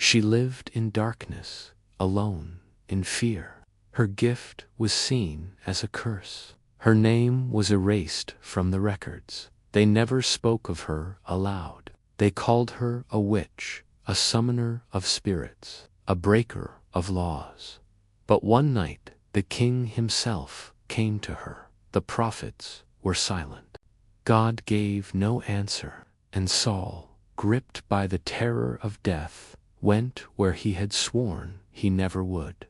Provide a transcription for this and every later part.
She lived in darkness, alone, in fear. Her gift was seen as a curse. Her name was erased from the records. They never spoke of her aloud. They called her a witch, a summoner of spirits, a breaker of laws. But one night, the king himself came to her. The prophets were silent. God gave no answer, and Saul, gripped by the terror of death, went where he had sworn he never would.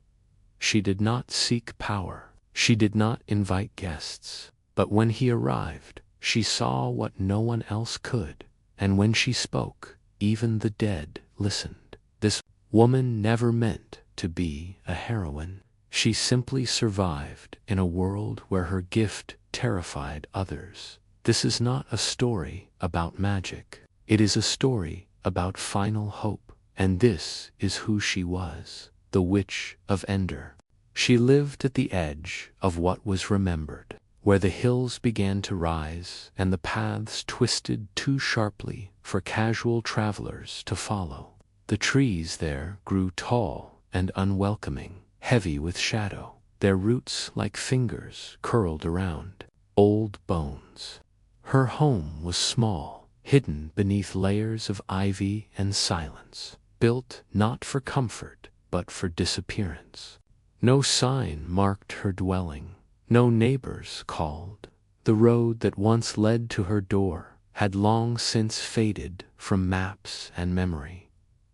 She did not seek power. She did not invite guests. But when he arrived, she saw what no one else could. And when she spoke, even the dead listened. This woman never meant to be a heroine. She simply survived in a world where her gift terrified others. This is not a story about magic. It is a story about final hope. And this is who she was, the Witch of Endor. She lived at the edge of what was remembered, where the hills began to rise and the paths twisted too sharply for casual travelers to follow. The trees there grew tall and unwelcoming, heavy with shadow, their roots like fingers curled around old bones. Her home was small, hidden beneath layers of ivy and silence, built not for comfort but for disappearance. No sign marked her dwelling. No neighbors called. The road that once led to her door had long since faded from maps and memory.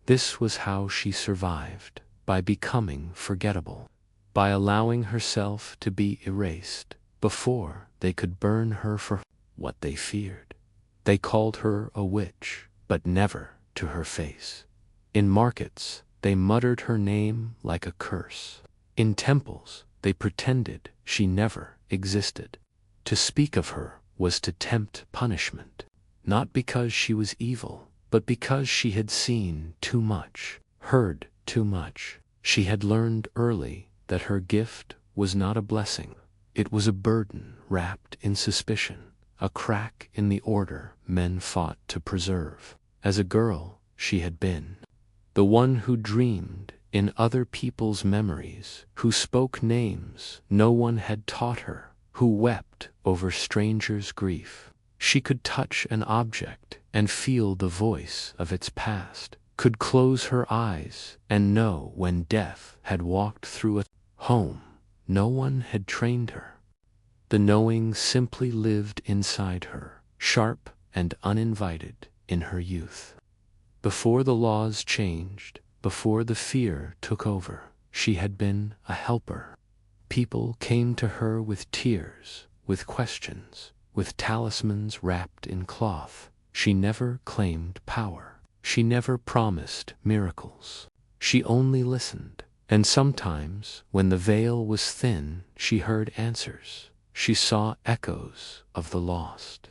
This was how she survived, by becoming forgettable, by allowing herself to be erased before they could burn her for what they feared. They called her a witch, but never to her face. In markets, they muttered her name like a curse. In temples, they pretended she never existed. To speak of her was to tempt punishment, not because she was evil, but because she had seen too much, heard too much. She had learned early that her gift was not a blessing. It was a burden wrapped in suspicion, a crack in the order men fought to preserve. As a girl, she had been the one who dreamed in other people's memories, who spoke names no one had taught her, who wept over strangers' grief. She could touch an object and feel the voice of its past, could close her eyes and know when death had walked through a home. No one had trained her. The knowing simply lived inside her, sharp and uninvited in her youth. Before the laws changed, before the fear took over, she had been a helper. People came to her with tears, with questions, with talismans wrapped in cloth. She never claimed power. She never promised miracles. She only listened. And sometimes, when the veil was thin, she heard answers. She saw echoes of the lost.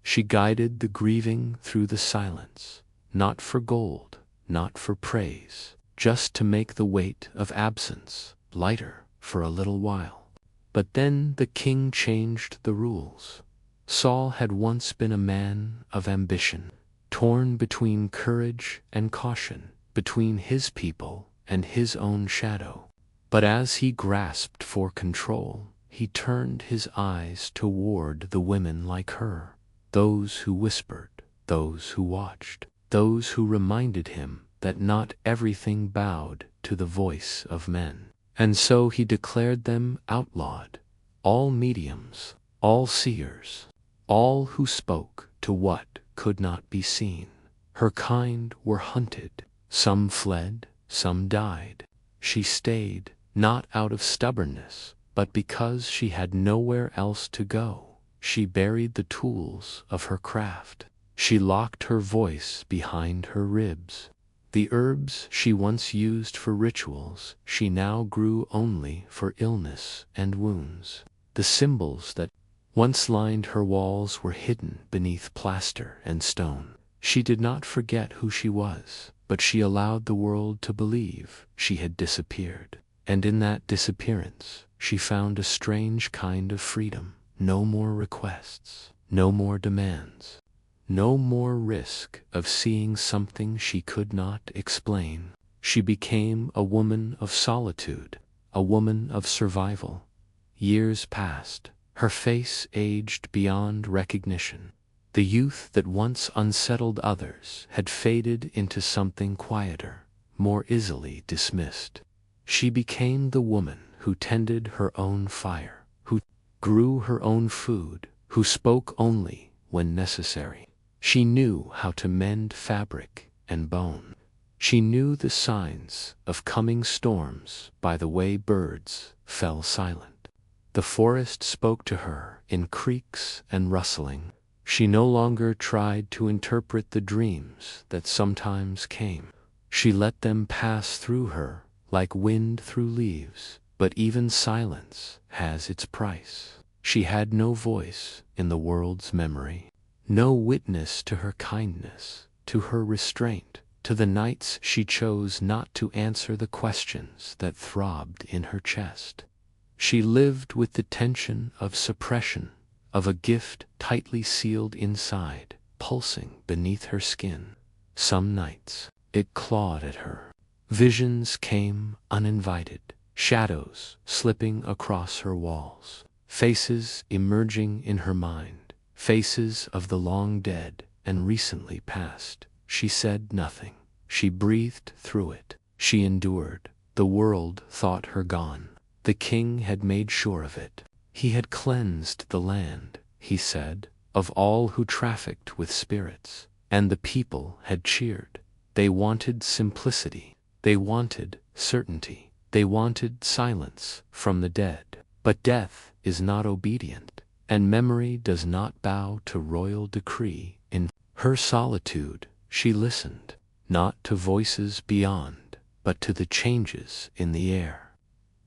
She guided the grieving through the silence, not for gold, not for praise, just to make the weight of absence lighter for a little while. But then the king changed the rules. Saul had once been a man of ambition, torn between courage and caution, between his people and his own shadow. But as he grasped for control, he turned his eyes toward the women like her, those who whispered, those who watched, those who reminded him that not everything bowed to the voice of men. And so he declared them outlawed, all mediums, all seers, all who spoke to what could not be seen. Her kind were hunted. Some fled, some died. She stayed, not out of stubbornness, but because she had nowhere else to go. She buried the tools of her craft. She locked her voice behind her ribs. The herbs she once used for rituals, she now grew only for illness and wounds. The symbols that once lined her walls were hidden beneath plaster and stone. She did not forget who she was, but she allowed the world to believe she had disappeared. And in that disappearance, she found a strange kind of freedom. No more requests, no more demands, no more risk of seeing something she could not explain. She became a woman of solitude, a woman of survival. Years passed. Her face aged beyond recognition. The youth that once unsettled others had faded into something quieter, more easily dismissed. She became the woman who tended her own fire, who grew her own food, who spoke only when necessary. She knew how to mend fabric and bone. She knew the signs of coming storms by the way birds fell silent. The forest spoke to her in creaks and rustling. She no longer tried to interpret the dreams that sometimes came. She let them pass through her like wind through leaves. But even silence has its price. She had no voice in the world's memory, no witness to her kindness, to her restraint, to the nights she chose not to answer the questions that throbbed in her chest. She lived with the tension of suppression, of a gift tightly sealed inside, pulsing beneath her skin. Some nights, it clawed at her. Visions came uninvited, shadows slipping across her walls, faces emerging in her mind, faces of the long dead and recently past. She said nothing. She breathed through it. She endured. The world thought her gone. The king had made sure of it. He had cleansed the land, he said, of all who trafficked with spirits, and the people had cheered. They wanted simplicity. They wanted certainty. They wanted silence from the dead. But death is not obedient, and memory does not bow to royal decree. In her solitude, she listened, not to voices beyond, but to the changes in the air.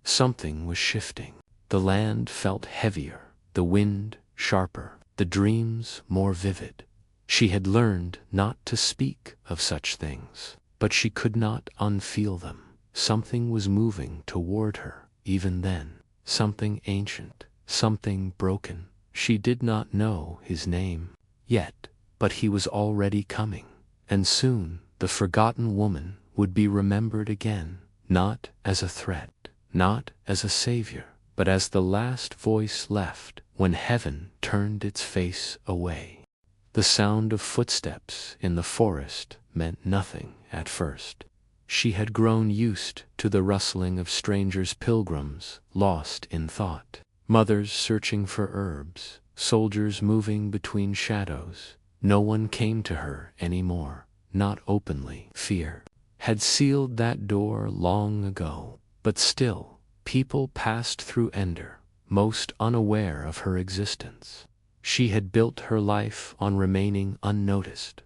Something was shifting. The land felt heavier, the wind sharper, the dreams more vivid. She had learned not to speak of such things, but she could not unfeel them. Something was moving toward her, even then. Something ancient, something broken. She did not know his name yet, but he was already coming. And soon, the forgotten woman would be remembered again, not as a threat, not as a savior, but as the last voice left when heaven turned its face away. The sound of footsteps in the forest meant nothing at first. She had grown used to the rustling of strangers, pilgrims lost in thought, mothers searching for herbs, soldiers moving between shadows. No one came to her anymore, not openly. Fear had sealed that door long ago, but still, people passed through ENDOR, most unaware of her existence. She had built her life on remaining unnoticed,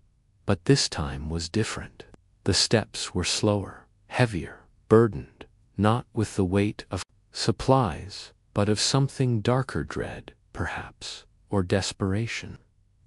but this time was different. The steps were slower, heavier, burdened, not with the weight of supplies, but of something darker, dread, perhaps, or desperation.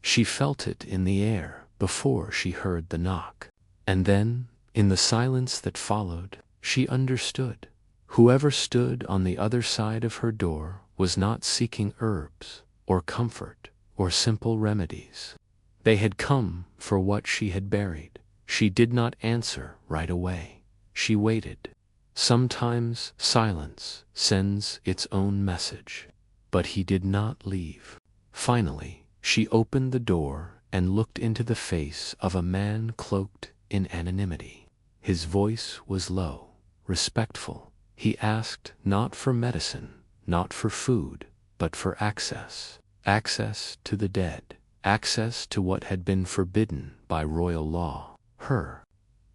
She felt it in the air before she heard the knock. And then, in the silence that followed, she understood. Whoever stood on the other side of her door was not seeking herbs, or comfort, or simple remedies. They had come for what she had buried. She did not answer right away. She waited. Sometimes silence sends its own message. But he did not leave. Finally, she opened the door and looked into the face of a man cloaked in anonymity. His voice was low, respectful. He asked not for medicine, not for food, but for access. Access to the dead. Access to what had been forbidden by royal law. Her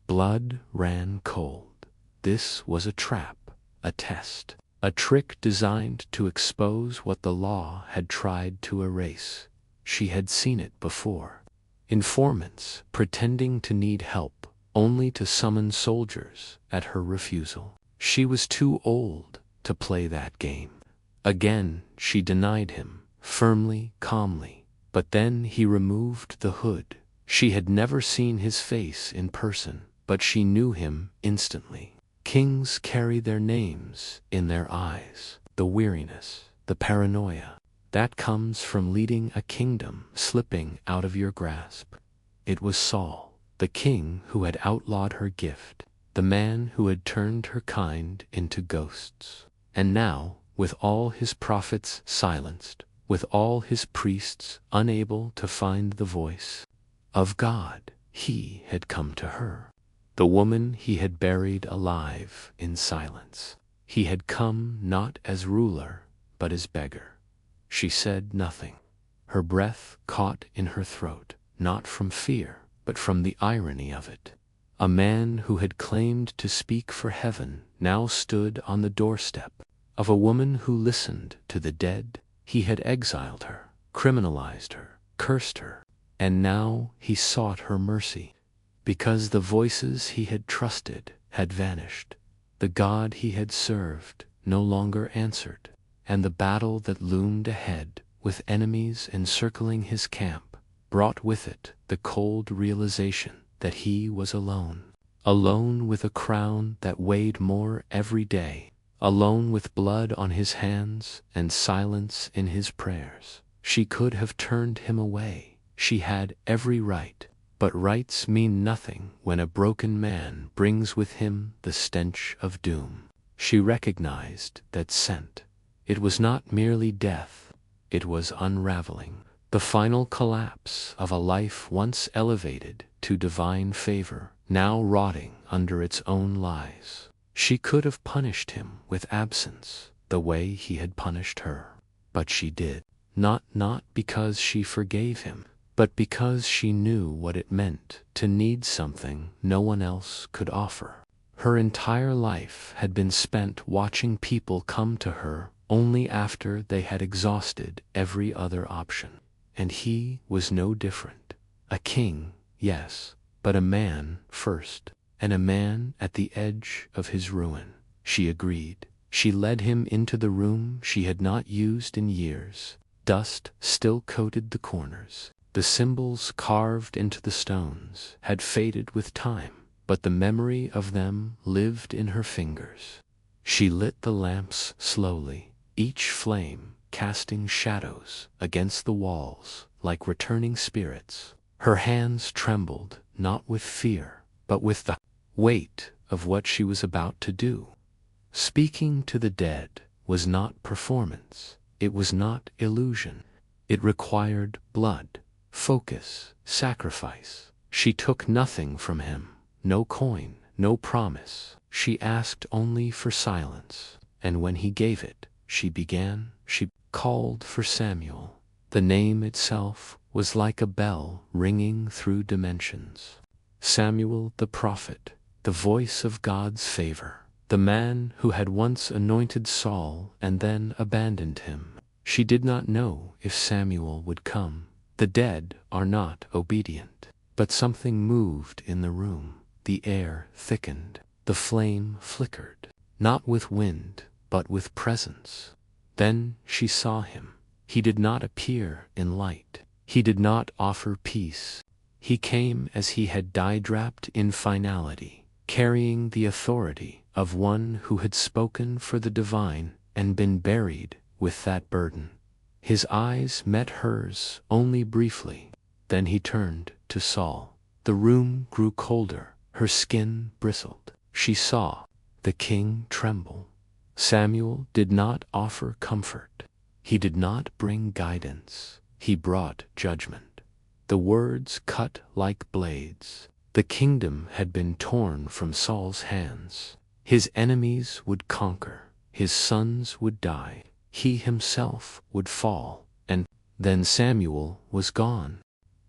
blood ran cold. This was a trap, a test, a trick designed to expose what the law had tried to erase. She had seen it before. Informants pretending to need help, only to summon soldiers at her refusal. She was too old to play that game. Again she denied him, firmly, calmly. But then he removed the hood. She had never seen his face in person, but she knew him instantly. Kings carry their names in their eyes. The weariness, the paranoia, that comes from leading a kingdom slipping out of your grasp. It was Saul, the king who had outlawed her gift. the man who had turned her kind into ghosts. And now, with all his prophets silenced, with all his priests unable to find the voice of God, he had come to her. The woman he had buried alive in silence. He had come not as ruler, but as beggar. She said nothing. Her breath caught in her throat, not from fear, but from the irony of it. A man who had claimed to speak for heaven now stood on the doorstep of a woman who listened to the dead. He had exiled her, criminalized her, cursed her, and now he sought her mercy, because the voices he had trusted had vanished. The God he had served no longer answered, and the battle that loomed ahead, with enemies encircling his camp, brought with it the cold realization that he was alone. Alone with a crown that weighed more every day, alone with blood on his hands and silence in his prayers. She could have turned him away. She had every right. But rights mean nothing when a broken man brings with him the stench of doom. She recognized that scent. It was not merely death, it was unraveling, the final collapse of a life once elevated to divine favor, now rotting under its own lies. She could have punished him with absence, the way he had punished her. But she did. Not because she forgave him, but because she knew what it meant to need something no one else could offer. Her entire life had been spent watching people come to her only after they had exhausted every other option. And he was no different. A king, yes, but a man first, and a man at the edge of his ruin. She agreed. She led him into the room she had not used in years. Dust still coated the corners. The symbols carved into the stones had faded with time, but the memory of them lived in her fingers. She lit the lamps slowly, each flame casting shadows against the walls like returning spirits. Her hands trembled, not with fear, but with the weight of what she was about to do. Speaking to the dead was not performance. It was not illusion. It required blood, focus, sacrifice. She took nothing from him, no coin, no promise. She asked only for silence, and when he gave it, she called for Samuel. The name itself was like a bell ringing through dimensions. Samuel the prophet, the voice of God's favor, the man who had once anointed Saul and then abandoned him. She did not know if Samuel would come. The dead are not obedient. But something moved in the room. The air thickened. The flame flickered. Not with wind, but with presence. Then she saw him. He did not appear in light. He did not offer peace. He came as he had died, wrapped in finality, carrying the authority of one who had spoken for the divine and been buried with that burden. His eyes met hers only briefly. Then he turned to Saul. The room grew colder. Her skin bristled. She saw the king tremble. Samuel did not offer comfort. He did not bring guidance. He brought judgment. The words cut like blades. The kingdom had been torn from Saul's hands. His enemies would conquer. His sons would die. He himself would fall. And then Samuel was gone.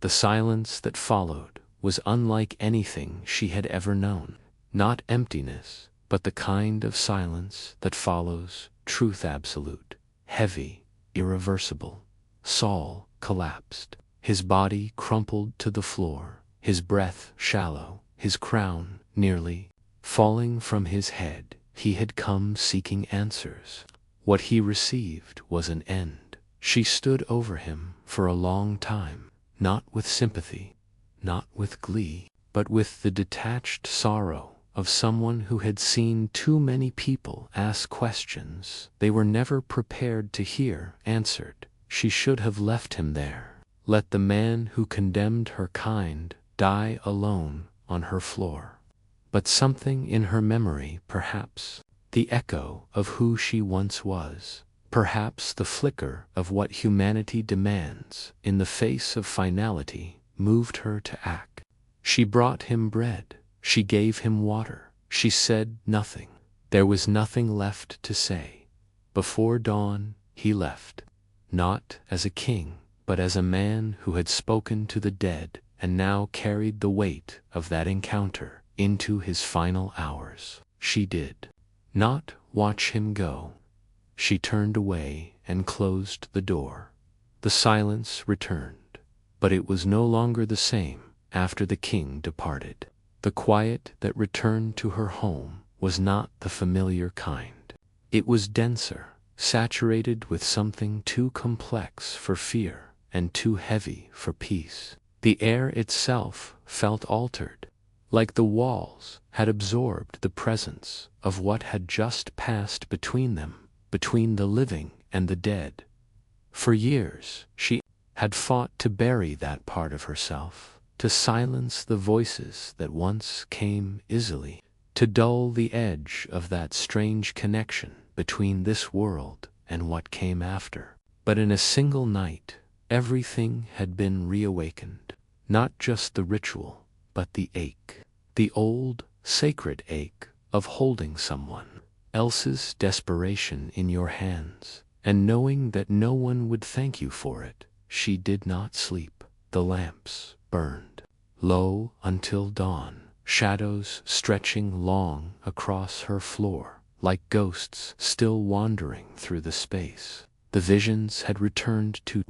The silence that followed was unlike anything she had ever known. Not emptiness, but the kind of silence that follows truth absolute, heavy, irreversible. Saul collapsed. His body crumpled to the floor, his breath shallow, his crown nearly falling from his head. He had come seeking answers. What he received was an end. She stood over him for a long time, not with sympathy, not with glee, but with the detached sorrow of someone who had seen too many people ask questions they were never prepared to hear answered. She should have left him there. Let the man who condemned her kind die alone on her floor. but something in her memory, perhaps the echo of who she once was, perhaps the flicker of what humanity demands in the face of finality, moved her to act. She brought him bread, she gave him water, she said nothing. There was nothing left to say. Before dawn, he left, not as a king, but as a man who had spoken to the dead and now carried the weight of that encounter into his final hours. She did not watch him go. She turned away and closed the door. The silence returned, but it was no longer the same after the king departed. The quiet that returned to her home was not the familiar kind. It was denser, saturated with something too complex for fear and too heavy for peace. The air itself felt altered, like the walls had absorbed the presence of what had just passed between them, between the living and the dead. For years, she had fought to bury that part of herself, to silence the voices that once came easily, to dull the edge of that strange connection between this world and what came after. But in a single night, everything had been reawakened, not just the ritual, but the ache, the old, sacred ache of holding someone else's desperation in your hands, and knowing that no one would thank you for it. She did not sleep. The lamps burned low until dawn, shadows stretching long across her floor, like ghosts still wandering through the space. The visions had returned to,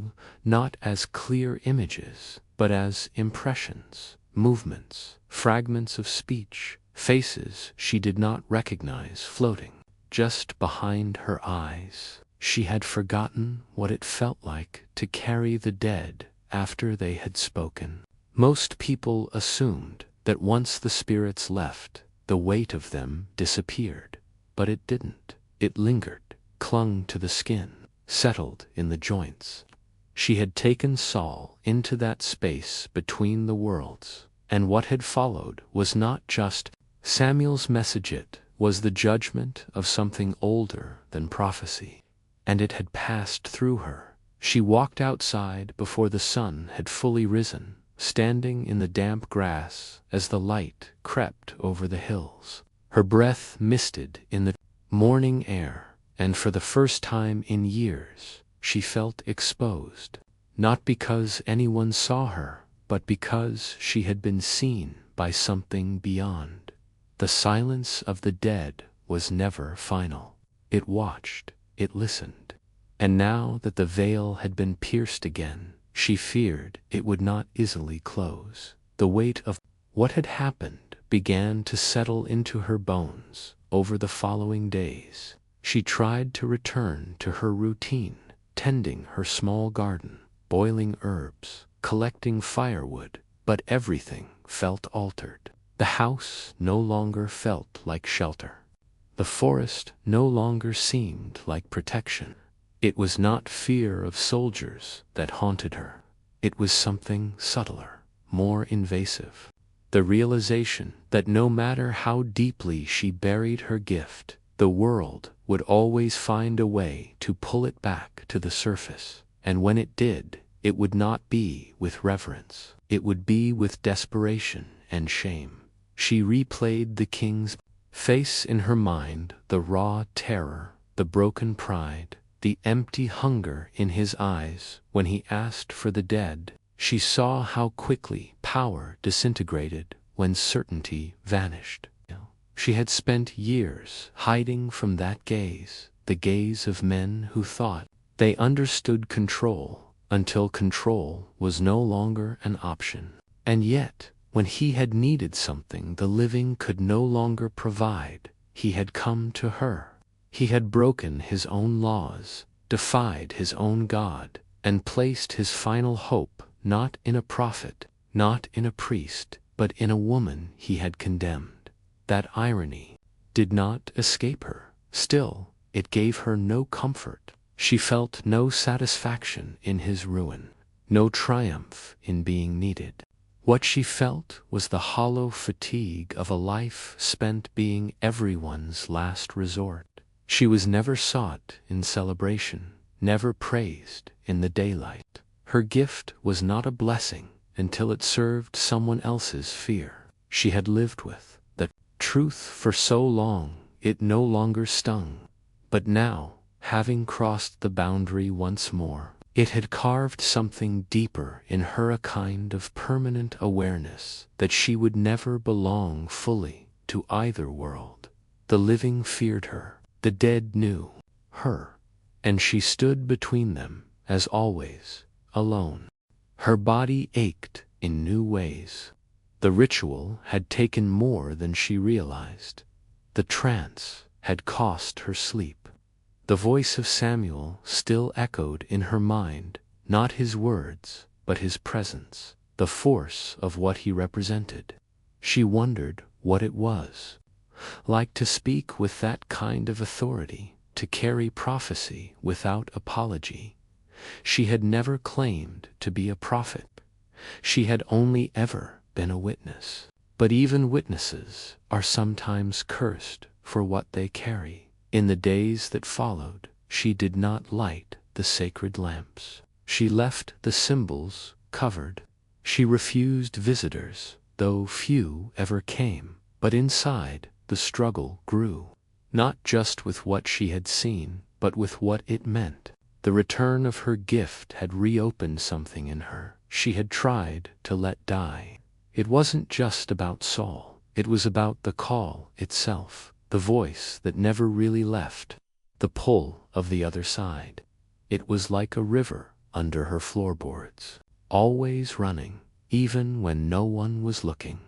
not as clear images, but as impressions, movements, fragments of speech, faces she did not recognize floating just behind her eyes. She had forgotten what it felt like to carry the dead after they had spoken. Most people assumed that once the spirits left, the weight of them disappeared. But it didn't. It lingered, clung to the skin, settled in the joints. She had taken Saul into that space between the worlds, and what had followed was not just Samuel's message, it was the judgment of something older than prophecy, and it had passed through her. She walked outside before the sun had fully risen, standing in the damp grass as the light crept over the hills. Her breath misted in the morning air, and for the first time in years, she felt exposed, not because anyone saw her, but because she had been seen by something beyond. The silence of the dead was never final. It watched, it listened, and now that the veil had been pierced again, she feared it would not easily close. The weight of what had happened began to settle into her bones. Over the following days, she tried to return to her routine, tending her small garden, boiling herbs, collecting firewood, but everything felt altered. The house no longer felt like shelter. The forest no longer seemed like protection. It was not fear of soldiers that haunted her. It was something subtler, more invasive. The realization that no matter how deeply she buried her gift, the world would always find a way to pull it back to the surface. And when it did, it would not be with reverence. It would be with desperation and shame. She replayed the king's face in her mind, the raw terror, the broken pride, the empty hunger in his eyes when he asked for the dead. She saw how quickly power disintegrated when certainty vanished. She had spent years hiding from that gaze, the gaze of men who thought they understood control until control was no longer an option. And yet, when he had needed something the living could no longer provide, he had come to her. He had broken his own laws, defied his own God, and placed his final hope not in a prophet, not in a priest, but in a woman he had condemned. That irony did not escape her. Still, it gave her no comfort. She felt no satisfaction in his ruin, no triumph in being needed. What she felt was the hollow fatigue of a life spent being everyone's last resort. She was never sought in celebration, never praised in the daylight. Her gift was not a blessing until it served someone else's fear. She had lived with the truth for so long it no longer stung. But now, having crossed the boundary once more, it had carved something deeper in her, a kind of permanent awareness that she would never belong fully to either world. The living feared her, the dead knew her, and she stood between them, as always, alone. Her body ached in new ways. The ritual had taken more than she realized. The trance had cost her sleep. The voice of Samuel still echoed in her mind, not his words, but his presence, the force of what he represented. She wondered what it was like to speak with that kind of authority, to carry prophecy without apology. She had never claimed to be a prophet. She had only ever been a witness. But even witnesses are sometimes cursed for what they carry. In the days that followed, she did not light the sacred lamps. She left the symbols covered. She refused visitors, though few ever came. But inside, the struggle grew, not just with what she had seen, but with what it meant. The return of her gift had reopened something in her she had tried to let die. It wasn't just about Saul. It was about the call itself, the voice that never really left, the pull of the other side. It was like a river under her floorboards, always running, even when no one was looking.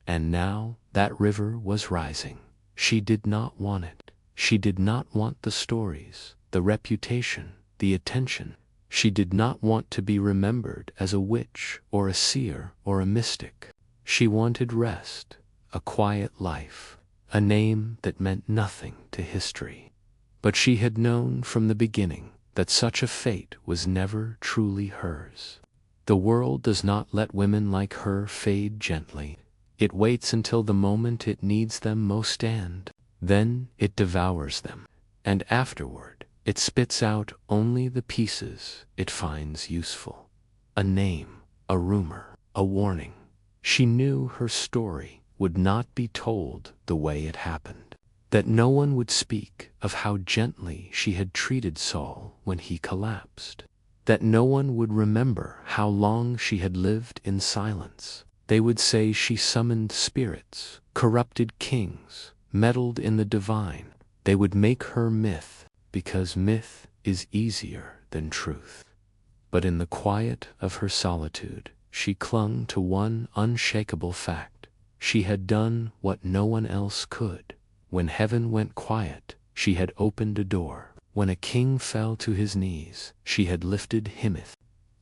And now that river was rising. She did not want it. She did not want the stories, the reputation, the attention. She did not want to be remembered as a witch or a seer or a mystic. She wanted rest, a quiet life, a name that meant nothing to history. But she had known from the beginning that such a fate was never truly hers. The world does not let women like her fade gently. It waits until the moment it needs them most, and then it devours them. And afterward, it spits out only the pieces it finds useful. A name, a rumor, a warning. She knew her story would not be told the way it happened, that no one would speak of how gently she had treated Saul when he collapsed, that no one would remember how long she had lived in silence. They would say she summoned spirits, corrupted kings, meddled in the divine. They would make her myth, because myth is easier than truth. But in the quiet of her solitude, she clung to one unshakable fact. She had done what no one else could. When heaven went quiet, she had opened a door. When a king fell to his knees, she had lifted him.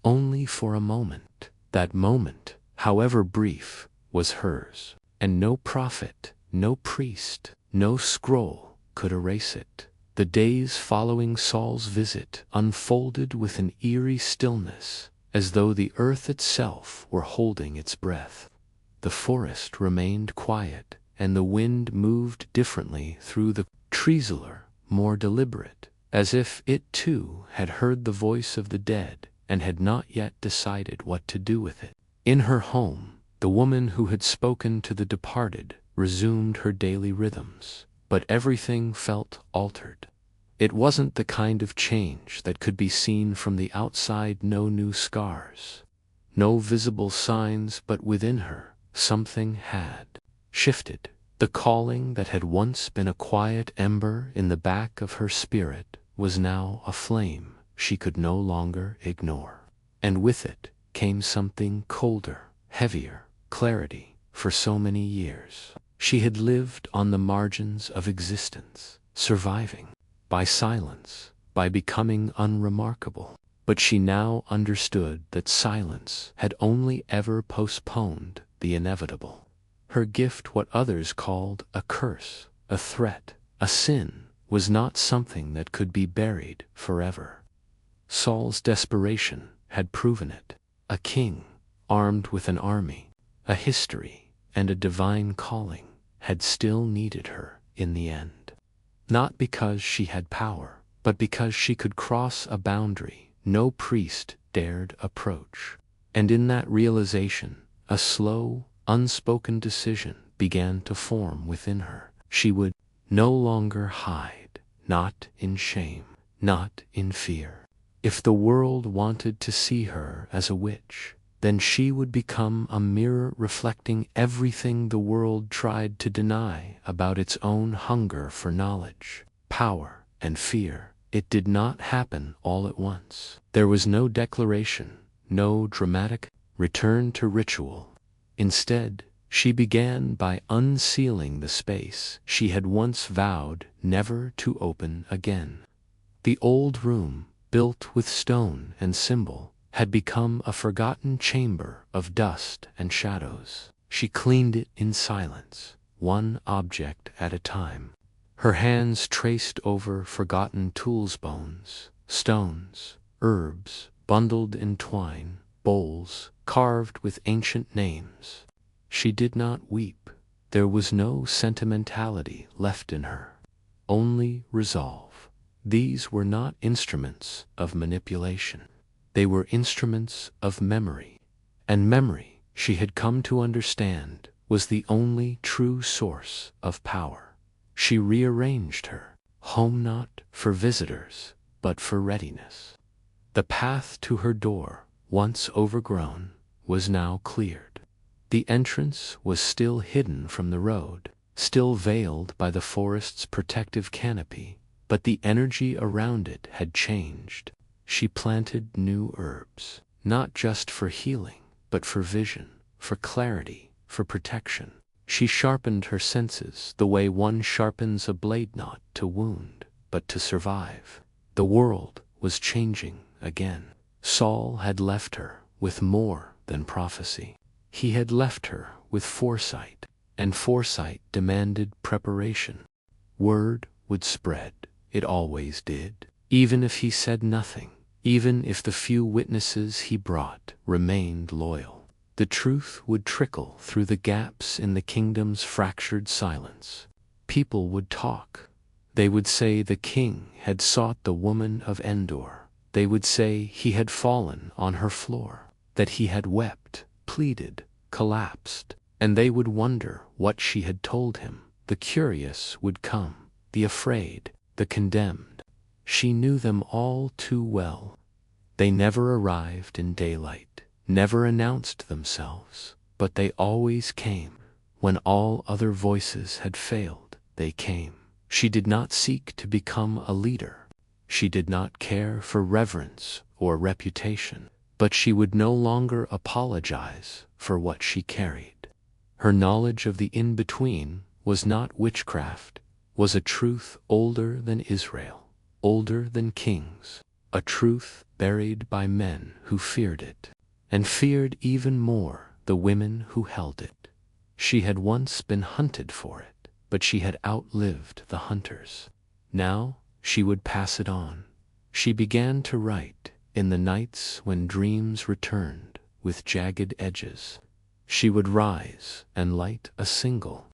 Only for a moment. That moment, however brief, was hers. And no prophet, no priest, no scroll could erase it. The days following Saul's visit unfolded with an eerie stillness, as though the earth itself were holding its breath. The forest remained quiet, and the wind moved differently through the trees, more deliberate, as if it too had heard the voice of the dead and had not yet decided what to do with it. In her home, the woman who had spoken to the departed resumed her daily rhythms, but everything felt altered. It wasn't the kind of change that could be seen from the outside. No new scars, no visible signs, but within her, something had shifted. The calling that had once been a quiet ember in the back of her spirit was now a flame she could no longer ignore. And with it came something colder, heavier, clarity. For so many years, she had lived on the margins of existence, surviving by silence, by becoming unremarkable. But she now understood that silence had only ever postponed the inevitable. Her gift, what others called a curse, a threat, a sin, was not something that could be buried forever. Saul's desperation had proven it. A king, armed with an army, a history, and a divine calling had still needed her in the end. Not because she had power, but because she could cross a boundary no priest dared approach. And in that realization, a slow, unspoken decision began to form within her. She would no longer hide, not in shame, not in fear. If the world wanted to see her as a witch, then she would become a mirror reflecting everything the world tried to deny about its own hunger for knowledge, power, and fear. It did not happen all at once. There was no declaration, no dramatic return to ritual. Instead, she began by unsealing the space she had once vowed never to open again. The old room, built with stone and symbol, had become a forgotten chamber of dust and shadows. She cleaned it in silence, one object at a time. Her hands traced over forgotten tools, bones, stones, herbs, bundled in twine, bowls, carved with ancient names. She did not weep. There was no sentimentality left in her, only resolve. These were not instruments of manipulation. They were instruments of memory. And memory, she had come to understand, was the only true source of power. She rearranged her home not for visitors, but for readiness. The path to her door, once overgrown, was now cleared. The entrance was still hidden from the road, still veiled by the forest's protective canopy, but the energy around it had changed. She planted new herbs, not just for healing, but for vision, for clarity, for protection. She sharpened her senses the way one sharpens a blade not to wound, but to survive. The world was changing again. Saul had left her with more than prophecy. He had left her with foresight, and foresight demanded preparation. Word would spread, it always did, even if he said nothing, even if the few witnesses he brought remained loyal. The truth would trickle through the gaps in the kingdom's fractured silence. People would talk. They would say the king had sought the woman of Endor. They would say he had fallen on her floor, that he had wept, pleaded, collapsed, and they would wonder what she had told him. The curious would come, the afraid, the condemned. She knew them all too well. They never arrived in daylight, never announced themselves, but they always came. When all other voices had failed, they came. She did not seek to become a leader. She did not care for reverence or reputation, but she would no longer apologize for what she carried. Her knowledge of the in-between was not witchcraft, was a truth older than Israel, older than kings, a truth buried by men who feared it, and feared even more the women who held it. She had once been hunted for it, but she had outlived the hunters. Now she would pass it on. She began to write in the nights when dreams returned with jagged edges. She would rise and light a single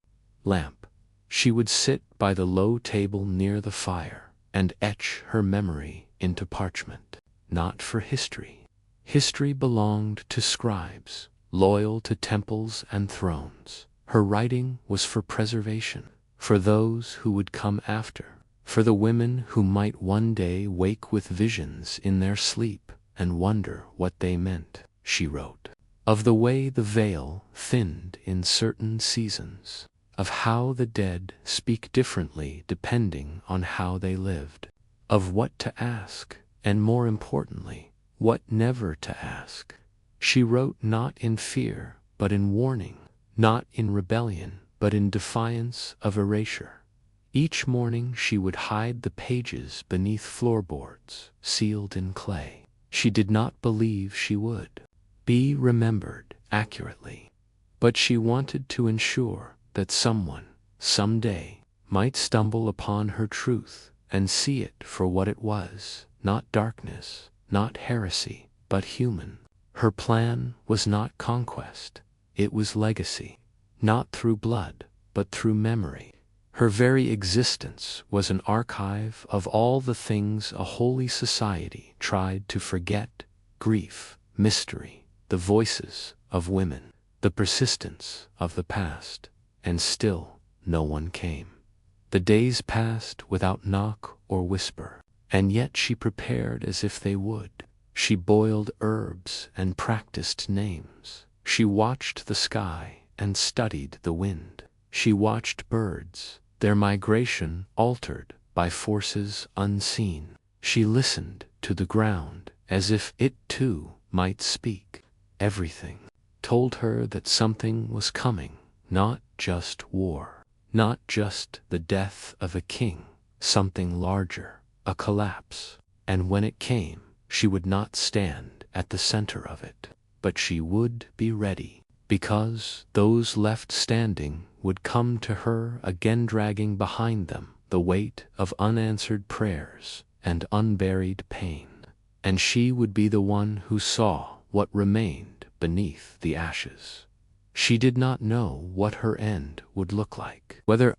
lamp. She would sit by the low table near the fire and etch her memory into parchment. Not for history. History belonged to scribes, loyal to temples and thrones. Her writing was for preservation, for those who would come after, for the women who might one day wake with visions in their sleep and wonder what they meant. She wrote of the way the veil thinned in certain seasons, of how the dead speak differently depending on how they lived, of what to ask, and more importantly, what never to ask. She wrote not in fear, but in warning, not in rebellion, but in defiance of erasure. Each morning she would hide the pages beneath floorboards, sealed in clay. She did not believe she would be remembered accurately, but she wanted to ensure that someone, someday, might stumble upon her truth and see it for what it was, not darkness, not heresy, but human. Her plan was not conquest. It was legacy, not through blood, but through memory. Her very existence was an archive of all the things a holy society tried to forget: grief, mystery, the voices of women, the persistence of the past. And still no one came. The days passed without knock or whisper, and yet she prepared as if they would. She boiled herbs and practiced names. She watched the sky and studied the wind. She watched birds, their migration altered by forces unseen. She listened to the ground as if it too might speak. Everything told her that something was coming, not just war, not just the death of a king, something larger, a collapse. And when it came, she would not stand at the center of it, but she would be ready, because those left standing would come to her again, dragging behind them the weight of unanswered prayers and unburied pain. And she would be the one who saw what remained beneath the ashes. She did not know what her end would look like, whether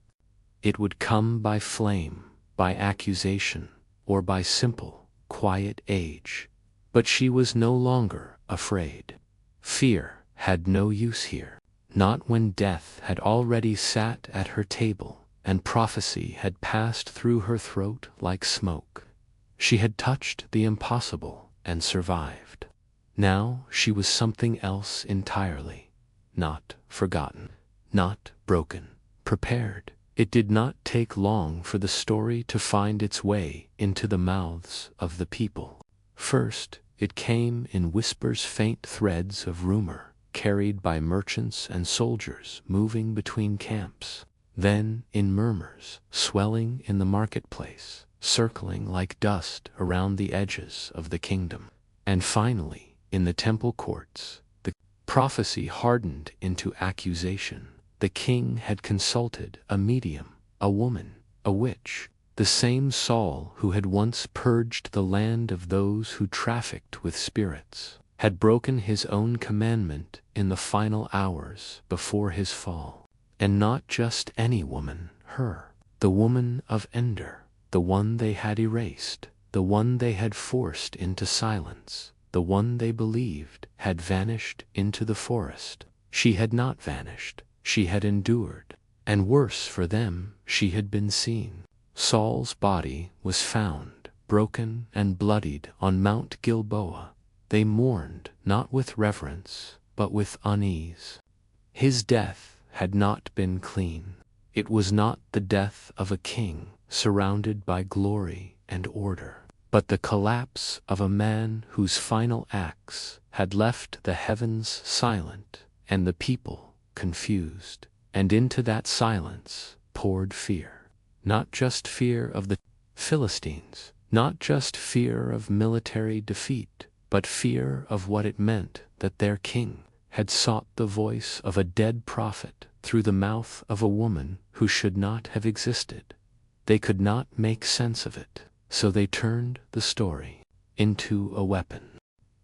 it would come by flame, by accusation, or by simple, quiet age. But she was no longer afraid. Fear had no use here, not when death had already sat at her table and prophecy had passed through her throat like smoke. She had touched the impossible and survived. Now she was something else entirely. Not forgotten, not broken, prepared. It did not take long for the story to find its way into the mouths of the people. First, it came in whispers, faint threads of rumor, carried by merchants and soldiers moving between camps. Then in murmurs, swelling in the marketplace, circling like dust around the edges of the kingdom. And finally, in the temple courts, the prophecy hardened into accusation. The king had consulted a medium, a woman, a witch, the same Saul who had once purged the land of those who trafficked with spirits, had broken his own commandment in the final hours before his fall. And not just any woman, her, the woman of ENDOR, the one they had erased, the one they had forced into silence, the one they believed had vanished into the forest. She had not vanished. She had endured, and worse for them, she had been seen. Saul's body was found, broken and bloodied, on Mount Gilboa. They mourned, not with reverence, but with unease. His death had not been clean. It was not the death of a king surrounded by glory and order, but the collapse of a man whose final acts had left the heavens silent and the people confused. And into that silence poured fear. Not just fear of the Philistines, not just fear of military defeat, but fear of what it meant that their king had sought the voice of a dead prophet through the mouth of a woman who should not have existed. They could not make sense of it, so they turned the story into a weapon.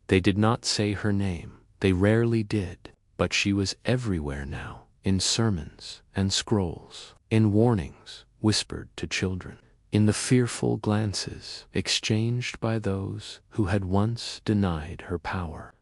They did not say her name, they rarely did, but she was everywhere now, in sermons and scrolls, in warnings whispered to children, in the fearful glances exchanged by those who had once denied her power.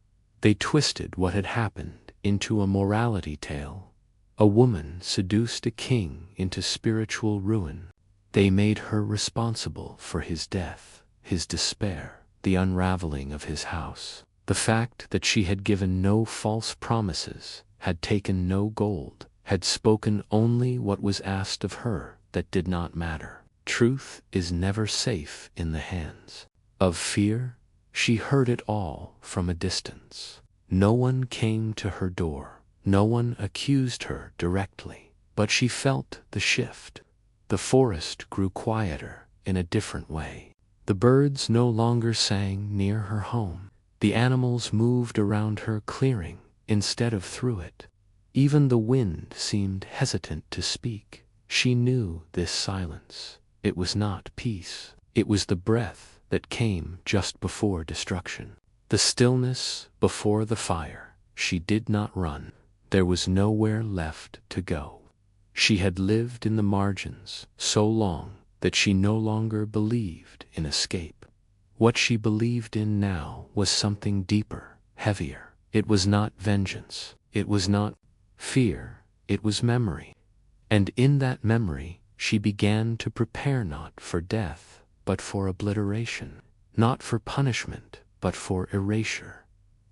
They twisted what had happened into a morality tale. A woman seduced a king into spiritual ruin. They made her responsible for his death, his despair, the unraveling of his house. The fact that she had given no false promises, had taken no gold, had spoken only what was asked of her that did not matter. Truth is never safe in the hands of fear. She heard it all from a distance. No one came to her door. No one accused her directly. But she felt the shift. The forest grew quieter in a different way. The birds no longer sang near her home. The animals moved around her clearing instead of through it. Even the wind seemed hesitant to speak. She knew this silence. It was not peace. It was the breath that came just before destruction. The stillness before the fire. She did not run. There was nowhere left to go. She had lived in the margins so long that she no longer believed in escape. What she believed in now was something deeper, heavier. It was not vengeance. It was not fear. It was memory. And in that memory, she began to prepare not for death, but for obliteration. Not for punishment, but for erasure.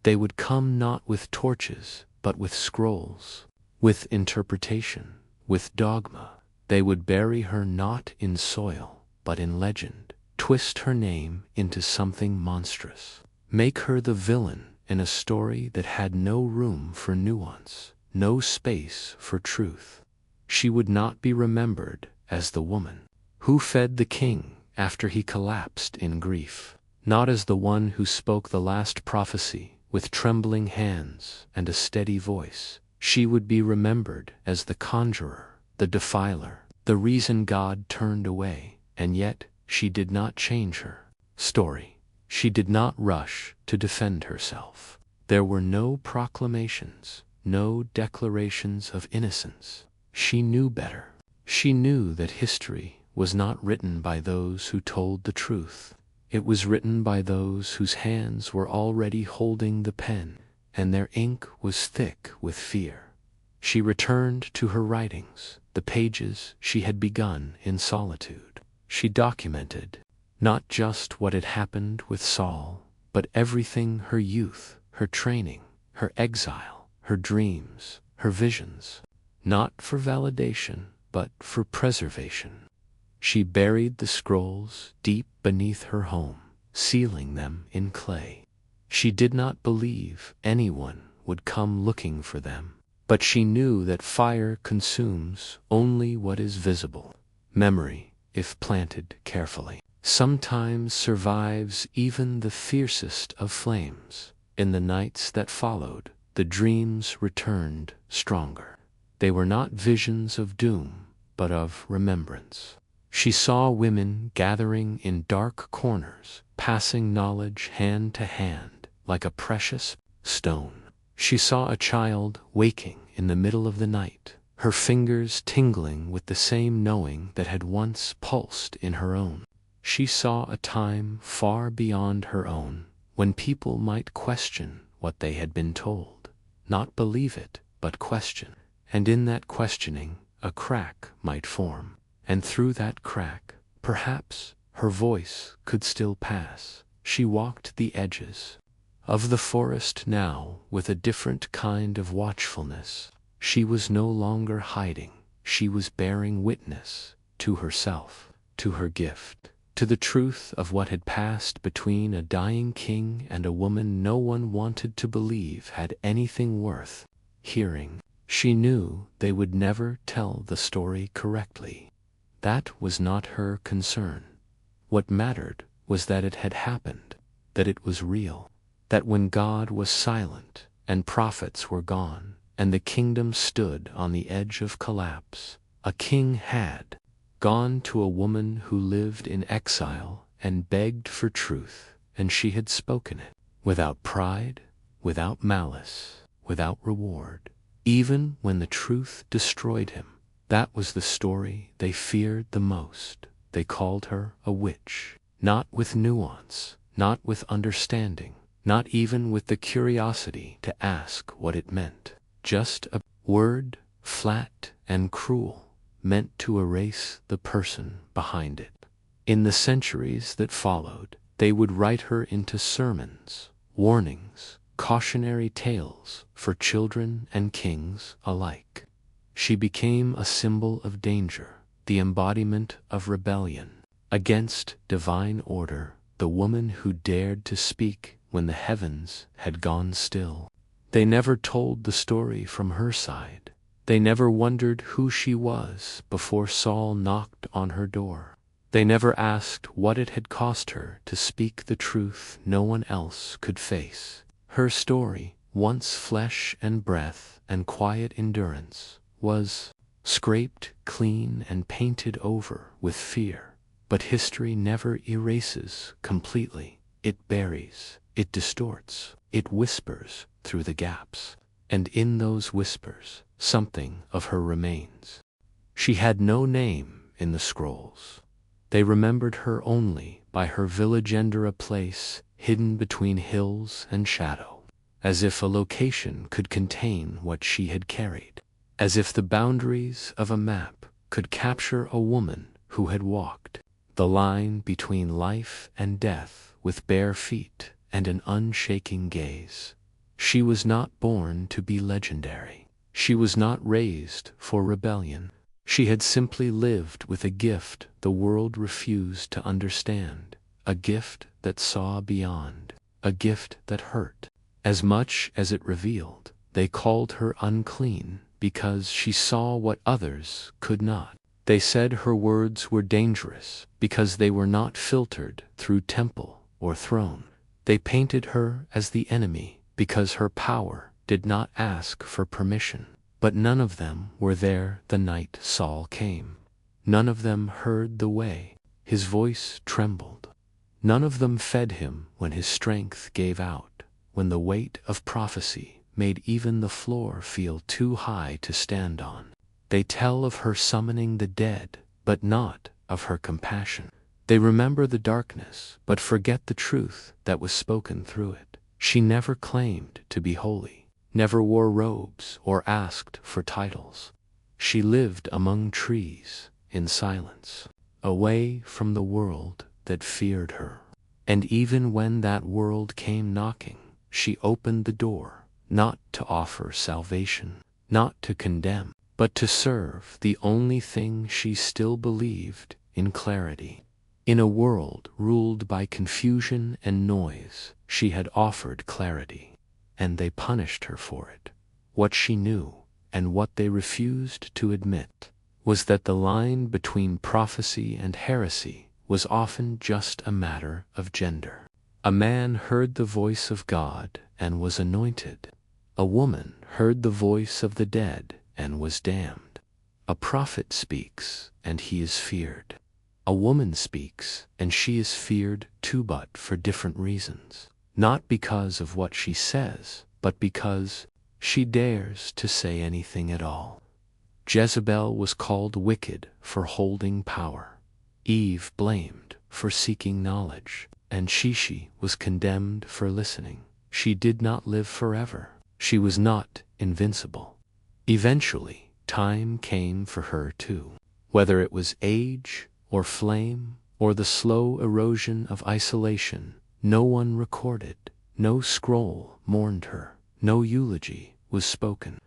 They would come not with torches, but with scrolls, with interpretation, with dogma. They would bury her not in soil, but in legend, twist her name into something monstrous, make her the villain in a story that had no room for nuance, no space for truth. She would not be remembered as the woman who fed the king after he collapsed in grief, not as the one who spoke the last prophecy with trembling hands and a steady voice. She would be remembered as the conjurer, the defiler, the reason God turned away, and yet she did not change her story. She did not rush to defend herself. There were no proclamations, no declarations of innocence. She knew better. She knew that history was not written by those who told the truth. It was written by those whose hands were already holding the pen, and their ink was thick with fear. She returned to her writings, the pages she had begun in solitude. She documented not just what had happened with Saul, but everything: her youth, her training, her exile, her dreams, her visions, not for validation, but for preservation. She buried the scrolls deep beneath her home, sealing them in clay. She did not believe anyone would come looking for them, but she knew that fire consumes only what is visible. Memory, if planted carefully, sometimes survives even the fiercest of flames. In the nights that followed, the dreams returned stronger. They were not visions of doom, but of remembrance. She saw women gathering in dark corners, passing knowledge hand to hand like a precious stone. She saw a child waking in the middle of the night, her fingers tingling with the same knowing that had once pulsed in her own. She saw a time far beyond her own, when people might question what they had been told, not believe it, but question. And in that questioning, a crack might form. And through that crack, perhaps, her voice could still pass. She walked the edges of the forest now with a different kind of watchfulness. She was no longer hiding. She was bearing witness to herself, to her gift, to the truth of what had passed between a dying king and a woman no one wanted to believe had anything worth hearing. She knew they would never tell the story correctly. That was not her concern. What mattered was that it had happened, that it was real, that when God was silent and prophets were gone and the kingdom stood on the edge of collapse, a king had gone to a woman who lived in exile and begged for truth, and she had spoken it, without pride, without malice, without reward, even when the truth destroyed him. That was the story they feared the most. They called her a witch, not with nuance, not with understanding, not even with the curiosity to ask what it meant. Just a word, flat and cruel, meant to erase the person behind it. In the centuries that followed, they would write her into sermons, warnings, cautionary tales for children and kings alike. She became a symbol of danger, the embodiment of rebellion against divine order, the woman who dared to speak when the heavens had gone still. They never told the story from her side. They never wondered who she was before Saul knocked on her door. They never asked what it had cost her to speak the truth no one else could face. Her story, once flesh and breath and quiet endurance, was scraped clean and painted over with fear. But history never erases completely. It buries, it distorts, it whispers through the gaps. and in those whispers, something of her remains. She had no name in the scrolls. They remembered her only by her village ENDOR, a place hidden between hills and shadow, as if a location could contain what she had carried, as if the boundaries of a map could capture a woman who had walked the line between life and death with bare feet and an unshaking gaze. She was not born to be legendary. She was not raised for rebellion. She had simply lived with a gift the world refused to understand, a gift that saw beyond, a gift that hurt as much as it revealed. They called her unclean because she saw what others could not. They said her words were dangerous because they were not filtered through temple or throne. They painted her as the enemy because her power did not ask for permission. But none of them were there the night Saul came. None of them heard the way his voice trembled. None of them fed him when his strength gave out, when the weight of prophecy made even the floor feel too high to stand on. They tell of her summoning the dead, but not of her compassion. They remember the darkness, but forget the truth that was spoken through it. She never claimed to be holy, never wore robes or asked for titles. She lived among trees in silence, away from the world that feared her. And even when that world came knocking, she opened the door, not to offer salvation, not to condemn, but to serve the only thing she still believed in: clarity. In a world ruled by confusion and noise, she had offered clarity, and they punished her for it. What she knew, and what they refused to admit, was that the line between prophecy and heresy was often just a matter of gender. A man heard the voice of God and was anointed. A woman heard the voice of the dead and was damned. A prophet speaks and he is feared. A woman speaks and she is feared too, but for different reasons. Not because of what she says, but because she dares to say anything at all. Jezebel was called wicked for holding power. Eve blamed for seeking knowledge, and Shishi was condemned for listening. She did not live forever. She was not invincible. Eventually, time came for her too. Whether it was age or flame or the slow erosion of isolation, no one recorded, no scroll mourned her, no eulogy was spoken.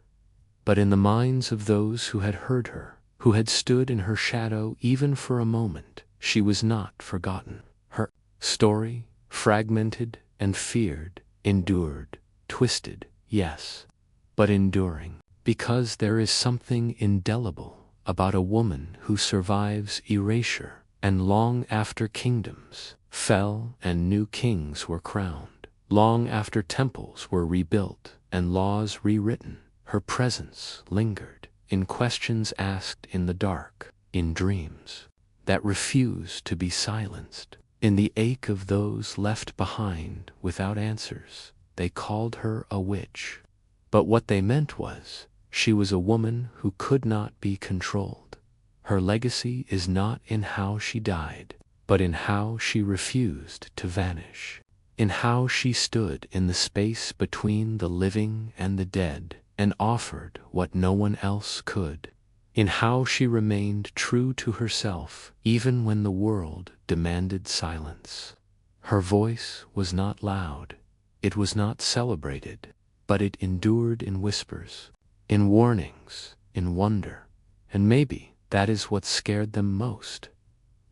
But in the minds of those who had heard her, who had stood in her shadow even for a moment, she was not forgotten. Her story, fragmented and feared, endured, twisted, yes, but enduring, because there is something indelible about a woman who survives erasure, and long after kingdoms fell and new kings were crowned, long after temples were rebuilt and laws rewritten, her presence lingered in questions asked in the dark, in dreams that refused to be silenced, in the ache of those left behind without answers. They called her a witch, but what they meant was, she was a woman who could not be controlled. Her legacy is not in how she died, but in how she refused to vanish, in how she stood in the space between the living and the dead and offered what no one else could, in how she remained true to herself even when the world demanded silence. Her voice was not loud, it was not celebrated, but it endured in whispers, in warnings, in wonder, and maybe that is what scared them most.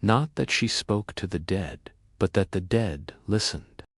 Not that she spoke to the dead, but that the dead listened.